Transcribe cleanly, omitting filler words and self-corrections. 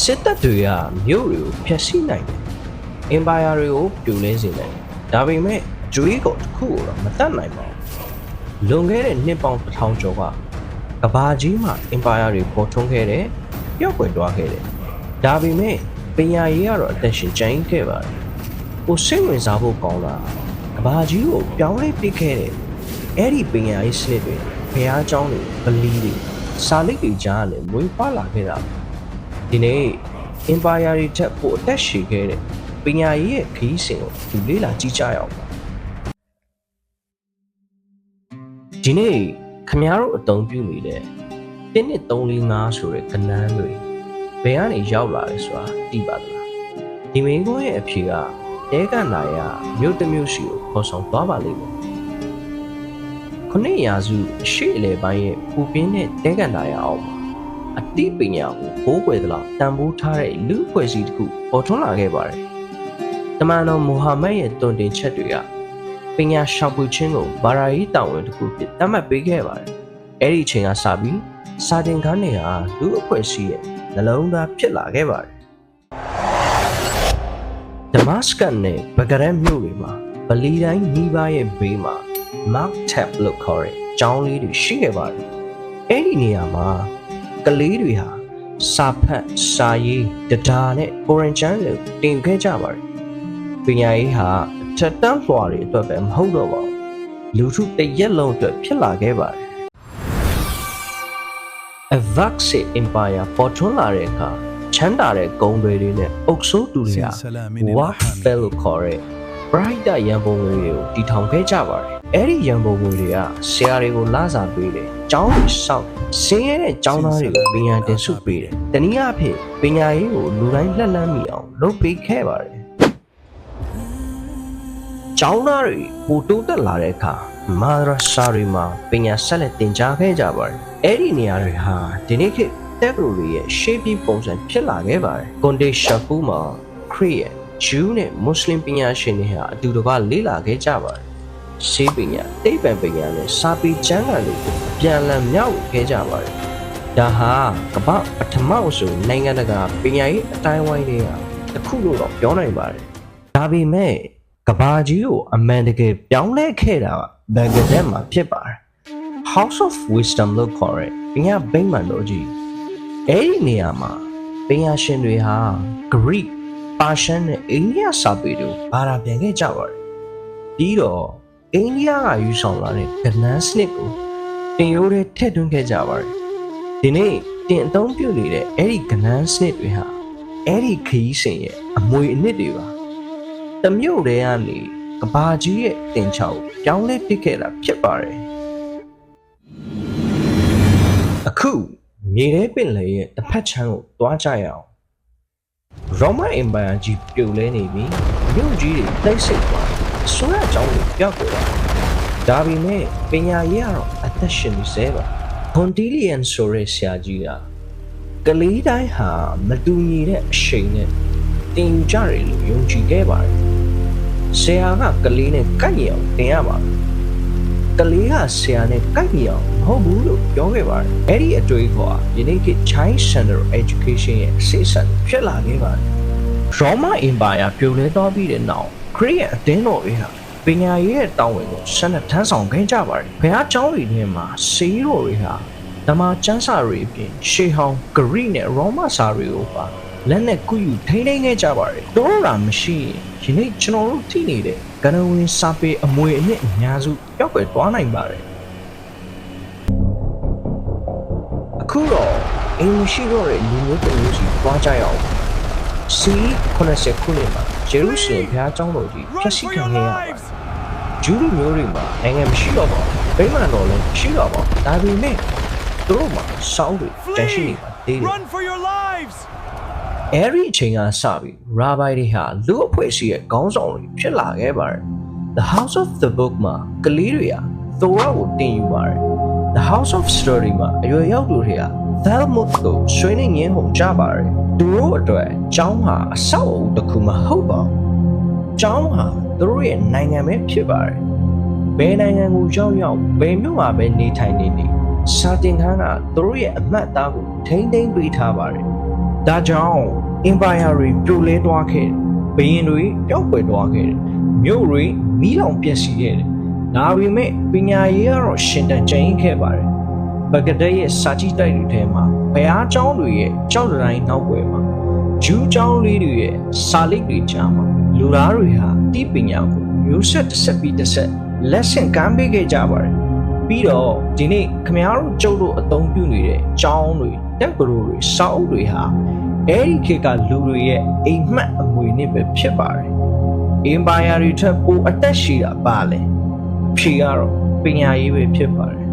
စစ်တပ်တွေကမြို့တွေကိုဖျက်ဆီးနိုင်တယ်အင်ပါယာတွေကိုပြိုလဲစေနိုင်တယ်ဒါပေမဲ့ဂျွေးကိုတစ်ခုတော့မတတ်နိုင်ပါဘူးလွန်ခဲ့တဲ့နှစ်ပေါင်း1000ကျော်ကကဘာကြီးမှာအင်ပါယာတွေပေါ်ထွန်းခဲ့တယ်ပျောက်ကွယ်သွားခဲ့တယ်ဒါပေမဲ့ပညာရေးကတော့အသက်ရှင်ကျန်ခဲ့ပါတယ်ကိုစိတ်ဝင်စားဖို့ကောင်းတာကဘာကြီးကိုပြောင်းလဲပစ်ခဲ့တယ်အဲ့ဒီပညာရေးစနစ်တွေဖျားเจ้าတွေဗလီတွေစာလိပ်တွေကြားနဲ့မွေးဖွားလာခဲ့တာဒီနေ့အင်ပါယာတွေထက်ပိုအသက်ရှည်ခဲ့တဲ့ပညာရေးရဲ့ခရီးစဉ်ကိုသူလေ့လာကြည့်ကြရအောင်ပါဒီနေ့ခင်ဗျားတို့အသုံးပြုနေတဲ့12345ဆိုတဲ့ကဏ္ဍတွေဘယ်ကနေရောက်လာလဲဆိုတာသိပါသလားဒီမင်းကွန်းရဲ့အဖြေကတဲကန်လာရမြို့တစ်မြို့စီကိုခေါ်ဆောင်သွားပါလိမ့်မယ်ခုနှစ်ရာစုရှေ့အလယ်ပိုင်းရဲ့ပူပြင်းတဲ့တဲကန်လာရအောင်အတိပညာကိုဘိုးကွယ်သလောက်တန်ဖိုးထားတဲ့လူအဖွဲ့အစည်းတစ်ခုပေါ်ထွန်းလာခဲ့ပါတယ်တမန်တော်မူဟာမက်ရဲ့တွင်တင်ချက်တွေကပညာရှာဖွေခြင်းကိုဘာသာရေးတာဝန်တစ်ခုဖြစ်သတ်မှတ်ပေးခဲ့ပါတယ်အဲ့ဒီအချိန်ကစပြီးစာတင်ခန်းတွေဟာလူအဖွဲ့အစည်းရဲ့နှလုံးသားဖြစ်လာခဲ့ပါတယ်ဒမတ်စကတ်နဲ့ဘဂရက်မြို့တွေမှာဗလီတိုင်းမိဘရဲ့ဘေးမှာ Mark Tab လို့ခေါ်တဲ့ကျောင်းလေးတွေရှိခဲ့ပါတယ်အဲ့ဒီနေရာမှာကလေးတွေဟာစာဖတ်စာရေးတရားနဲ့ကိုရင်ကျမ်းတွေတင်ခဲ့ကြပါတယ်ပညာရေးဟာထက်တန်းလွှာတွေအတွက်ပဲမဟုတ်တော့ပါဘူးလူထုတရက်လုံးအတွက်ဖြစ်လာခဲ့ပါတယ် Avaxi Empire ပေါ်ထွန်းလာတဲ့အခါချမ်းသာတဲ့ဂုံတွေနဲ့အုပ်စိုးသူတွေက What Fellow ခေါ်တဲ့ Bright ရန်ပုံငွေတွေကိုတည်ထောင်ခဲ့ကြပါတယ်အဲ့ဒီရန်ပုံငွေတွေကဆရာတွေကိုလစာပေးတယ်ကျောင်းတွေစောင့်ဆင်းရဲတဲ့ကျောင်းသားတွေကိုပညာတင်ဆုပေးတယ်တနည်းအားဖြင့်ပညာရေးကိုလူတိုင်းလက်လန်းမိအောင်လုပ်ပေးခဲ့ပါတယ်ကျောင်းသားတွေပိုတိုးတက်လာတဲ့အခါမာဒရာဆာတွေမှာပညာဆက်လက်သင်ကြားခဲ့ကြပါတယ်အဲ့ဒီနေရာတွေဟာဒီနေ့ခေတ်တက်ဂရိုတွေရဲ့ရှေးပြီးပုံစံဖြစ်လာခဲ့ပါတယ်ကွန်ဒေရှာပူမှာခရစ်ယာန်ဂျူးနဲ့မွတ်စလင်ပညာရှင်တွေဟာအတူတကွလေ့လာခဲ့ကြပါတယ်ရှေးပညာတိတ်ပံပညာနဲ့စာပေကျမ်းဂန်တွေကိုအပြန်အလှန်မျှဝေခဲ့ကြပါတယ်ဒါဟာကမ္ဘာပထမဆုံးနိုင်ငံတကာပညာရေးအတိုင်းအဝိုင်းတွေကတစ်ခုလို့တော့ပြောနိုင်ပါတယ်ဒါပေမဲ့ကဘာကြီးကိုအမှန်တကယ်ပြောင်းလဲခဲ့တာကဘဂ္ဂဒက်မှာဖြစ်ပါတယ် House of Wisdom လို့ခေါ်တဲ့ပညာဗိမာန်တော်ကြီးအဲ့ဒီနေရာမှာပညာရှင်တွေဟာ Greek, Persian နဲ့ India စာပေတွေဘာသာပြန်ခဲ့ကြပါတယ်ပြီးတော့အိန္ဒိယကယူဆောင်လာတဲ့ကဏ္ဍစနစ်ကိုတင်ရိုးထဲထည့်သွင်းခဲ့ကြပါတယ်ဒီနေ့တင်အသုံးပြုနေတဲ့အဲ့ဒီကဏ္ဍစနစ်တွေဟာအဲ့ဒီခရီးစဉ်ရဲ့အမွေအနှစ်တွေပါတမျိုးတည်းကနေကဘာကြီးရဲ့တင်ချောက်ပြောင်းလဲပစ်ခဲ့တာဖြစ်ပါတယ်အခုမြေထဲပင်လယ်ရဲ့တစ်ဖက်ချမ်းကိုတွားကြရအောင်ရောမန်အင်ပါယာကြီးပြိုလဲနေပြီးမြို့ကြီးတွေတိတ်ဆိတ်သွားဆိုရအကြောင်းကိုပြောက်သွားဒါပေမဲ့ပညာရေးကတော့အသက်ရှင်နေစေပါကွန်တီလီယန်ဆိုရဲဆရာကြီးကလေးတိုင်းဟာမတူညီတဲ့အရှိန်နဲ့တင်ကြတယ်လို့ယုံကြည်ခဲ့ပါတယ်ဆရာကကလေးနဲ့ကိုက်ညီအောင်တင်ရပါတယ်ကလေးကဆရာနဲ့ကိုက်ညီအောင်မဟုတ်ဘူးလို့ပြောခဲ့ပါတယ်အဲ့ဒီအတွေ့အခေါ်ကယနေ့ခေတ် Child Center Education ရဲ့အစိတ်ဆက်ဖြစ်လာခဲ့ပါတယ်ရောမန်အင်ပါယာပြိုလဲသွားပြီးတဲ့နောက်ခရစ်ယာန်အသင်းတော်တွေဟာပညာရေးရဲ့တာဝန်ကိုဆက်လက်ထမ်းဆောင်ခဲ့ကြပါတယ်။ဘုရားကျောင်းတွေထဲမှာဆေးတော်တွေဟာဓမ္မကျမ်းစာတွေအပြင်ရှေးဟောင်းဂရိနဲ့ရောမစာတွေကိုပါလက်နဲ့ကုယူထိန်းသိမ်းခဲ့ကြပါတယ်။တော်တာမရှိရင်ယနေ့ကျွန်တော်တို့သိနေတဲ့ကနဝင်စာပေအမွေအနှစ်အများစုပျောက်ကွယ်သွားနိုင်ပါတယ်။အခုတော့အင်းရှိတော့တဲ့လူမျိုးတစ်မျိုးစီတွားကြရအောင်။စီ80ခုနှစ်မှာဂျေရုရှလင်ဘုရားကျောင်းတော်ကြီးဖျက်ဆီးခံခဲ့ရပါတယ်။ဂျူးလူမျိုးတွေမှာနိုင်ငံမရှိတော့ပါဘူး။ဗိမာန်တော်လည်းရှိတော့ပါဘူး။ဒါပေမဲ့သူတို့မှာစောင်းတွေတန်ရှိနေပါသေးတယ်။အဲဒီအချိန်ကစပြီးရာဘိုင်တွေဟာလူအဖွဲ့အစည်းရဲ့ခေါင်းဆောင်တွေဖြစ်လာခဲ့ပါတယ်။ The House of the Book မှာကလေးတွေကသောရကိုတင်ယူပါတယ်။ The House of Story မှာအရွယ်ရောက်သူတွေက Talmud ကိုဆွေးနွေးငင်းဟုန်ကြပါတယ်။သူတို့အတွက်ကျောင်းဟာအဆောက်အဦတစ်ခုမဟုတ်ပါဘူး။ကျောင်းဟာသူတို့ရဲ့နိုင်ငံပဲဖြစ်ပါတယ်။ဘယ်နိုင်ငံကိုရောက်ဘယ်မြို့မှာပဲနေထိုင်နေစာတင်ခန်းကသူတို့ရဲ့အမှတ်အသားကိုထိန်းသိမ်းပေးထားပါတယ်။ ဒါကြောင့် Empire တွေပြိုလဲသွားခဲ့ဘယင်တွေပျောက်ကွယ်သွားခဲ့မြို့တွေမီးလောင်ပျက်စီးခဲ့ဒါပေမဲ့ပညာရေးကတော့ရှင်တန်ကျင်းခဲ့ပါတယ်ဘဂဒက်ရဲ့စာကြည့်တိုက်တွေထဲမှာဘုရားကျောင်းတွေရဲ့ကြောက်တိုင်းနောက်ွယ်မှာဂျူးကျောင်းလေးတွေရဲ့စာလိပ်တွေကြားမှာလူသားတွေဟာတိပညာကိုမျိုးဆက်တစ်ဆက်ပြီးတစ်ဆက်လက်ဆင့်ကမ်းပေးခဲ့ကြပါတယ်ပြီးတော့ဒီနေ့ခမည်းတော်ကျုပ်တို့အသုံးပြုနေတဲ့ကျောင်းတွေတက်ပရိုတွေစာအုပ်တွေဟာအဲဒီခေတ်ကလူတွေရဲ့အိမ်မက်အမွေနစ်ပဲဖြစ်ပါတယ်အင်ပါယာတွေထက်ပိုအသက်ရှိတာပါလေဖြေကတော့ပညာရေးပဲဖြစ်ပါတယ်